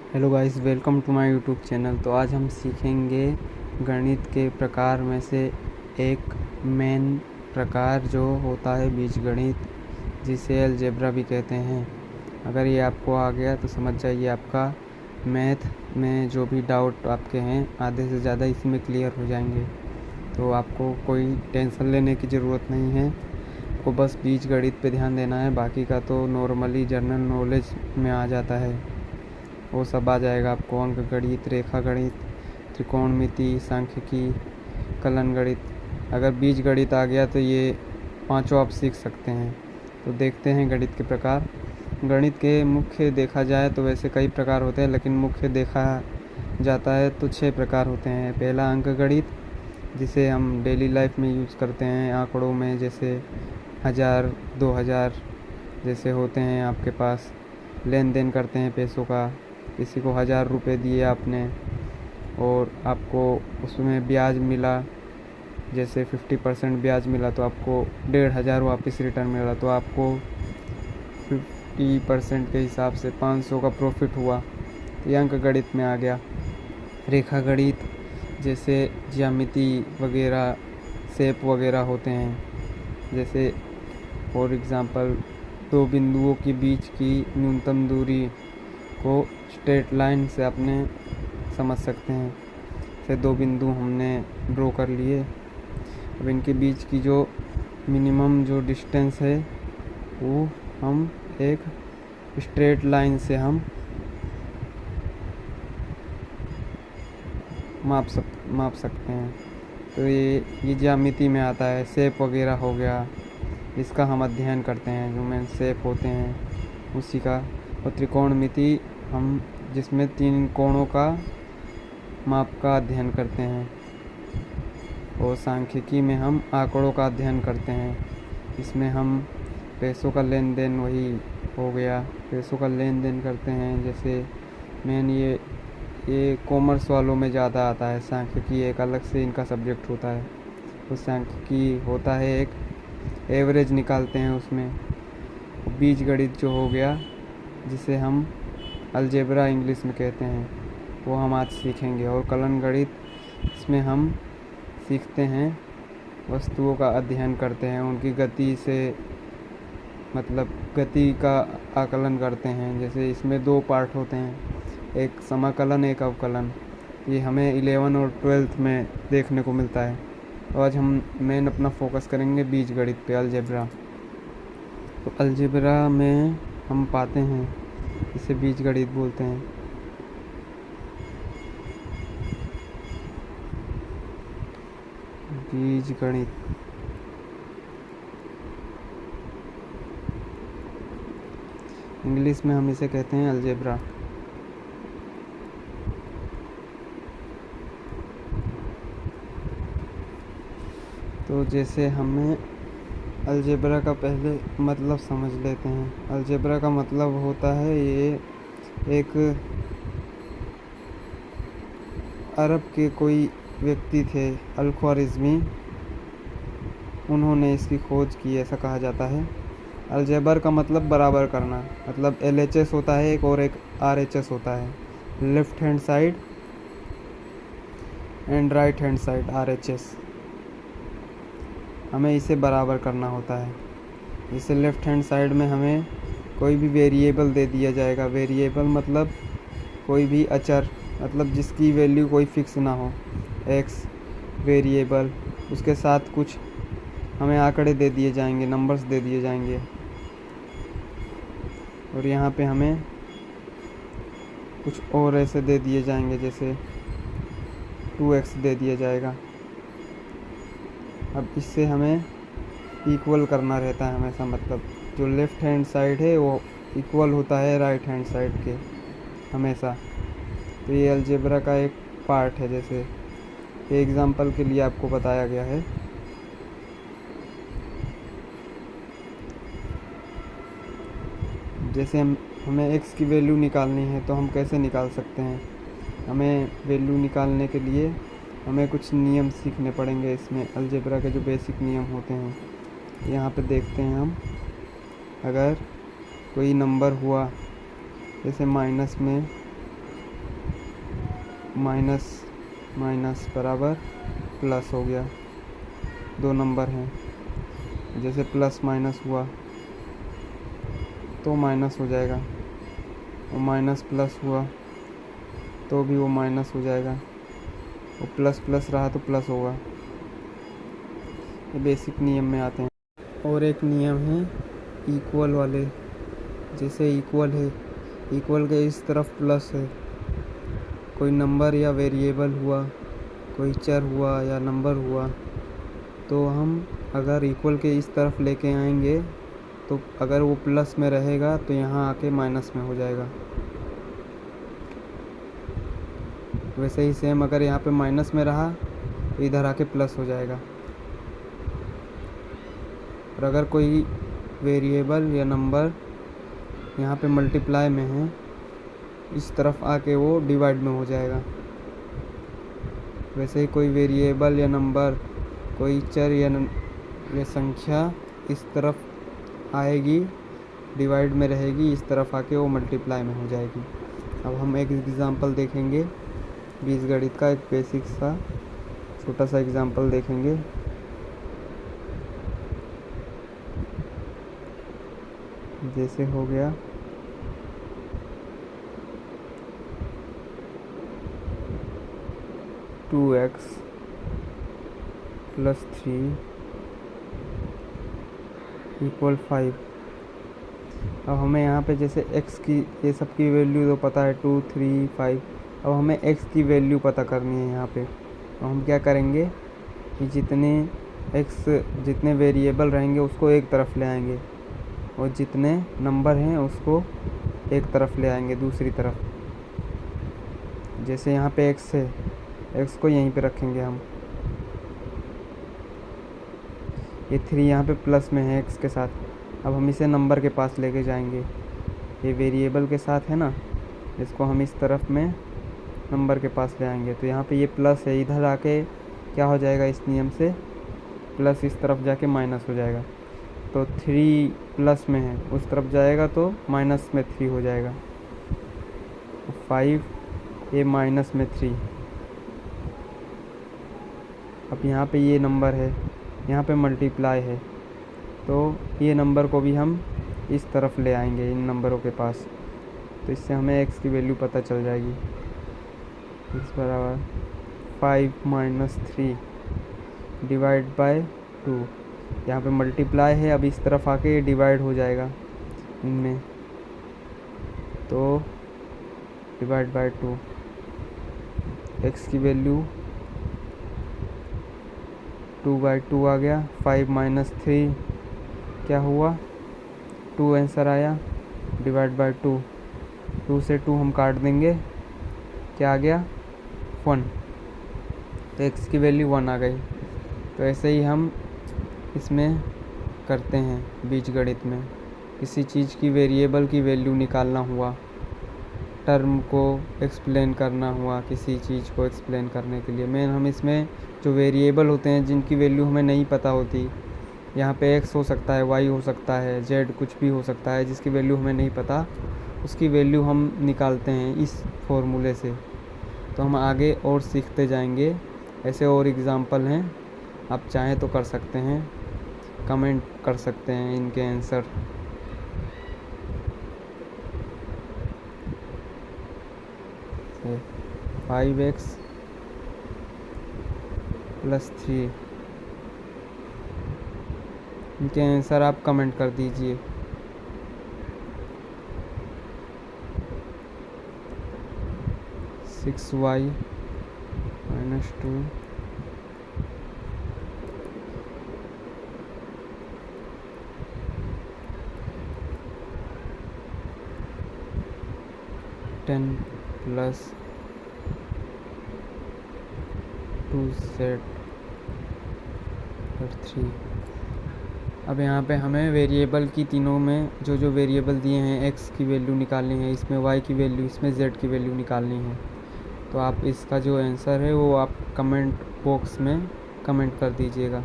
Hello guys, welcome to my YouTube channel. तो आज हम सीखेंगे गणित के प्रकार में से एक मेन प्रकार जो होता है बीजगणित, जिसे अलजेब्रा भी कहते हैं। अगर ये आपको आ गया तो समझ जाइए आपका मैथ में जो भी डाउट आपके हैं आधे से ज़्यादा इसी में क्लियर हो जाएंगे। तो आपको कोई टेंशन लेने की ज़रूरत नहीं है, आपको बस बीजगणित पे ध्यान देना है। बाकी का तो नॉर्मली जनरल नॉलेज में आ जाता है, वो सब आ जाएगा आपको। अंक गणित, रेखा गणित, त्रिकोणमिति, सांख्यिकी, कलन गणित। अगर बीज गणित आ गया तो ये पांचों आप सीख सकते हैं। तो देखते हैं गणित के प्रकार। गणित के मुख्य देखा जाए तो वैसे कई प्रकार होते हैं, लेकिन मुख्य देखा जाता है तो 6 प्रकार होते हैं। पहला अंक गणित, जिसे हम डेली लाइफ में यूज़ करते हैं आंकड़ों में, जैसे 1000, 2000 जैसे होते हैं आपके पास। लेन देन करते हैं पैसों का, किसी को 1000 रुपये दिए आपने और आपको उसमें ब्याज मिला, जैसे 50% ब्याज मिला तो आपको 1500 वापस रिटर्न मिला, तो आपको 50% के हिसाब से 500 का प्रॉफिट हुआ। तो ये अंक गणित में आ गया। रेखा गणित, जैसे ज्यामिति वगैरह, शेप वगैरह होते हैं, जैसे फॉर एग्ज़ाम्पल 2 बिंदुओं के बीच की न्यूनतम दूरी को स्ट्रेट लाइन से अपने समझ सकते हैं। से 2 बिंदु हमने ड्रॉ कर लिए, अब इनके बीच की जो मिनिमम जो डिस्टेंस है वो हम एक स्ट्रेट लाइन से हम माप सकते हैं। तो ये ज्यामिति में आता है। शेप वगैरह हो गया, इसका हम अध्ययन करते हैं, जो मेन शेप होते हैं उसी का। और त्रिकोणमिति, हम जिसमें 3 कोणों का माप का अध्ययन करते हैं। और सांख्यिकी में हम आंकड़ों का अध्ययन करते हैं, इसमें हम पैसों का लेन देन, वही हो गया, पैसों का लेन देन करते हैं। जैसे मेन ये कॉमर्स वालों में ज़्यादा आता है। सांख्यिकी एक अलग से इनका सब्जेक्ट होता है। तो सांख्यिकी होता है एक एवरेज निकालते हैं उसमें। बीजगणित जो हो गया, जिसे हम अलजेब्रा इंग्लिश में कहते हैं, वो हम आज सीखेंगे। और कलन गणित, इसमें हम सीखते हैं, वस्तुओं का अध्ययन करते हैं, उनकी गति से, मतलब गति का आकलन करते हैं। जैसे इसमें 2 पार्ट होते हैं, एक समाकलन, एक अवकलन। ये हमें 11 और 12th में देखने को मिलता है। तो आज हम मेन अपना फोकस करेंगे बीजगणित पे, अलजेब्रा। तो अलजेब्रा में हम पाते हैं, इसे बीजगणित बोलते हैं। बीजगणित इंग्लिश में हम इसे कहते हैं अलजेब्रा। तो जैसे हमें अलजेब्रा का पहले मतलब समझ लेते हैं। अलजेब्रा का मतलब होता है, ये एक अरब के कोई व्यक्ति थे, अल-ख्वारिज़मी, उन्होंने इसकी खोज की, ऐसा कहा जाता है। अलजेबर का मतलब बराबर करना, मतलब LHS होता है एक, और एक RHS होता है, left hand side and right hand side, RHS। हमें इसे बराबर करना होता है। जैसे लेफ्ट हैंड साइड में हमें कोई भी वेरिएबल दे दिया जाएगा। वेरिएबल मतलब कोई भी अचर, मतलब जिसकी वैल्यू कोई फिक्स ना हो। x वेरिएबल, उसके साथ कुछ हमें आंकड़े दे दिए जाएंगे, नंबर्स दे दिए जाएंगे। और यहाँ पे हमें कुछ और ऐसे दे दिए जाएंगे, जैसे 2x दे दिया जाएगा। अब इससे हमें इक्वल करना रहता है हमेशा, मतलब जो लेफ़्ट हैंड साइड है वो इक्वल होता है राइट हैंड साइड के हमेशा। तो ये अलजेब्रा का एक पार्ट है। जैसे एग्जांपल के लिए आपको बताया गया है, जैसे हमें x की वैल्यू निकालनी है, तो हम कैसे निकाल सकते हैं। हमें वैल्यू निकालने के लिए हमें कुछ नियम सीखने पड़ेंगे। इसमें अलजेब्रा के जो बेसिक नियम होते हैं, यहाँ पे देखते हैं हम। अगर कोई नंबर हुआ, जैसे माइनस में माइनस माइनस बराबर प्लस हो गया, दो नंबर हैं, जैसे प्लस माइनस हुआ तो माइनस हो जाएगा, और माइनस प्लस हुआ तो भी वो माइनस हो जाएगा, वो प्लस प्लस रहा तो प्लस होगा। ये बेसिक नियम में आते हैं। और एक नियम है इक्वल वाले, जैसे इक्वल है, इक्वल के इस तरफ प्लस है, कोई नंबर या वेरिएबल हुआ, कोई चर हुआ या नंबर हुआ, तो हम अगर इक्वल के इस तरफ लेके आएंगे तो अगर वो प्लस में रहेगा तो यहाँ आके माइनस में हो जाएगा। वैसे ही सेम अगर यहाँ पे माइनस में रहा तो इधर आके प्लस हो जाएगा। और अगर कोई वेरिएबल या नंबर यहाँ पे मल्टीप्लाई में है, इस तरफ आके वो डिवाइड में हो जाएगा। वैसे ही कोई वेरिएबल या नंबर, कोई चर या संख्या इस तरफ आएगी, डिवाइड में रहेगी, इस तरफ आके वो मल्टीप्लाई में हो जाएगी। अब हम एक एग्ज़ाम्पल देखेंगे, बीजगणित का एक बेसिक सा छोटा सा एग्ज़ाम्पल देखेंगे। जैसे हो गया 2x + 3 = 5। अब हमें यहाँ पे जैसे x की ये सब की वैल्यू तो पता है 2, 3, 5। अब हमें x की वैल्यू पता करनी है यहाँ पे। तो हम क्या करेंगे कि जितने वेरिएबल रहेंगे उसको एक तरफ ले आएंगे, और जितने नंबर हैं उसको एक तरफ ले आएंगे दूसरी तरफ। जैसे यहाँ पे x है, x को यहीं पे रखेंगे हम। ये 3 यहाँ पे प्लस में है x के साथ। अब हम इसे नंबर के पास लेके जाएंगे, ये वेरिएबल के साथ है ना, इसको हम इस तरफ में नंबर के पास ले आएंगे। तो यहाँ पे ये प्लस है, इधर आके क्या हो जाएगा, इस नियम से प्लस इस तरफ जाके माइनस हो जाएगा। तो 3 प्लस में है, उस तरफ जाएगा तो माइनस में 3 हो जाएगा। 5 ये माइनस में 3। अब यहाँ पे ये नंबर है, यहाँ पे मल्टीप्लाई है, तो ये नंबर को भी हम इस तरफ ले आएंगे इन नंबरों के पास। तो इससे हमें x की वैल्यू पता चल जाएगी। x बराबर 5 - 3 डिवाइड बाय 2। यहाँ पे मल्टीप्लाई है, अब इस तरफ आके डिवाइड हो जाएगा इनमें, तो डिवाइड बाय 2। x की वैल्यू 2/2 आ गया। 5 - 3 क्या हुआ, 2 आंसर आया, डिवाइड बाय 2। 2 से 2 हम काट देंगे, क्या आ गया, 1। तो x की वैल्यू 1 आ गई। तो ऐसे ही हम इसमें करते हैं बीजगणित में। किसी चीज़ की वेरिएबल की वैल्यू निकालना हुआ, टर्म को एक्सप्लेन करना हुआ, किसी चीज़ को एक्सप्लेन करने के लिए मेन हम इसमें जो वेरिएबल होते हैं जिनकी वैल्यू हमें नहीं पता होती, यहाँ पे x हो सकता है, y हो सकता है, z कुछ भी हो सकता है, जिसकी वैल्यू हमें नहीं पता, उसकी वैल्यू हम निकालते हैं इस फॉर्मूले से। तो हम आगे और सीखते जाएंगे, ऐसे और एग्ज़ाम्पल हैं, आप चाहें तो कर सकते हैं, कमेंट कर सकते हैं इनके आंसर। से 5x + 3 इनके आंसर आप कमेंट कर दीजिए। 6y - 2 10 + 2z + 3। अब यहाँ पे हमें वेरिएबल की तीनों में जो वेरिएबल दिए हैं, x की वैल्यू निकालनी है, इसमें y की वैल्यू, इसमें z की वैल्यू निकालनी है। तो आप इसका जो आंसर है वो आप कमेंट बॉक्स में कमेंट कर दीजिएगा।